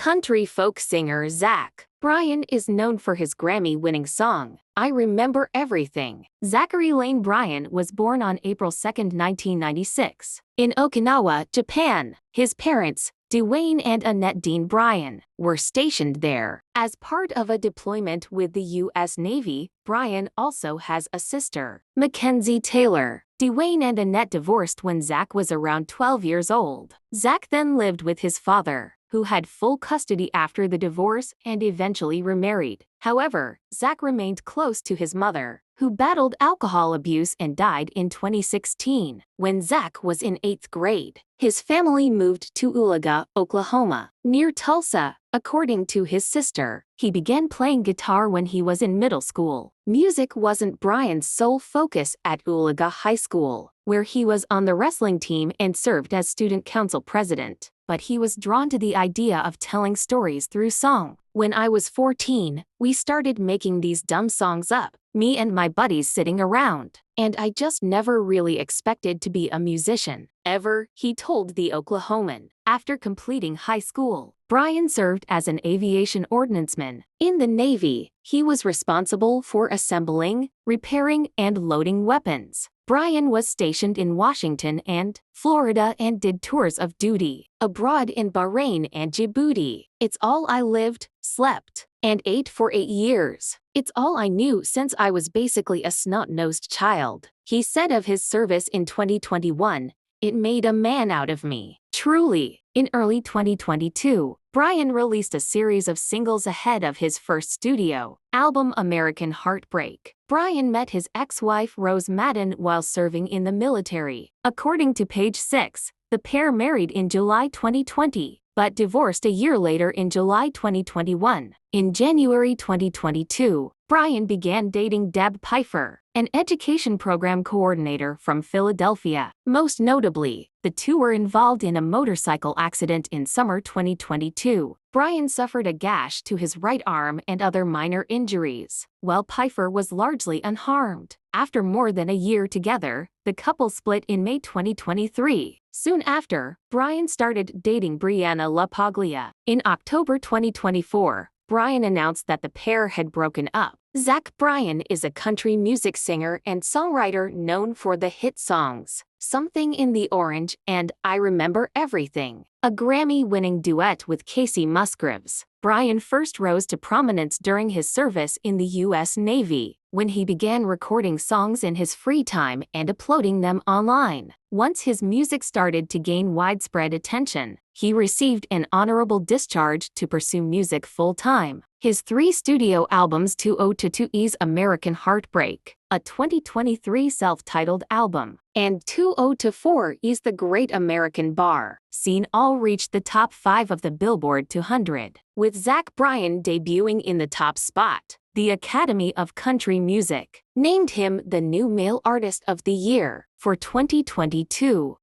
Country folk singer Zach Bryan is known for his Grammy-winning song, I Remember Everything. Zachary Lane Bryan was born on April 2, 1996, in Okinawa, Japan. His parents, Dwayne and Annette Dean Bryan, were stationed there. As part of a deployment with the U.S. Navy, Bryan also has a sister, Mackenzie Taylor. Dwayne and Annette divorced when Zach was around 12 years old. Zach then lived with his father, who had full custody after the divorce and eventually remarried. However, Zach remained close to his mother, who battled alcohol abuse and died in 2016. When Zach was in 8th grade, his family moved to Oologah, Oklahoma, near Tulsa. According to his sister, he began playing guitar when he was in middle school. Music wasn't Bryan's sole focus at Oologah High School, where he was on the wrestling team and served as student council president. But he was drawn to the idea of telling stories through song. When I was 14, we started making these dumb songs up, me and my buddies sitting around. And I just never really expected to be a musician, ever, he told the Oklahoman. After completing high school, Bryan served as an aviation ordnanceman. In the Navy, he was responsible for assembling, repairing, and loading weapons. Bryan was stationed in Washington and Florida and did tours of duty abroad in Bahrain and Djibouti. It's all I lived, slept, and ate for 8 years. It's all I knew since I was basically a snot-nosed child. He said of his service in 2021, "It made a man out of me." Truly. In early 2022, Bryan released a series of singles ahead of his first studio album, American Heartbreak. Bryan met his ex-wife Rose Madden while serving in the military. According to Page 6, the pair married in July 2020, but divorced a year later in July 2021. In January 2022, Bryan began dating Deb Pfeiffer, an education program coordinator from Philadelphia. Most notably, the two were involved in a motorcycle accident in summer 2022. Bryan suffered a gash to his right arm and other minor injuries, while Pfeiffer was largely unharmed. After more than a year together, the couple split in May 2023. Soon after, Bryan started dating Brianna LaPaglia. In October 2024, Bryan announced that the pair had broken up. Zach Bryan is a country music singer and songwriter known for the hit songs Something in the Orange and I Remember Everything, a Grammy-winning duet with Casey Musgraves. Bryan first rose to prominence during his service in the U.S. Navy, when he began recording songs in his free time and uploading them online. Once his music started to gain widespread attention, he received an honorable discharge to pursue music full-time. His 3 studio albums, 2022's American Heartbreak, a 2023 self-titled album, and 2024's The Great American Bar Scene, all reached the top 5 of the Billboard 200. With Zach Bryan debuting in the top spot, the Academy of Country Music named him the new Male Artist of the Year for 2022.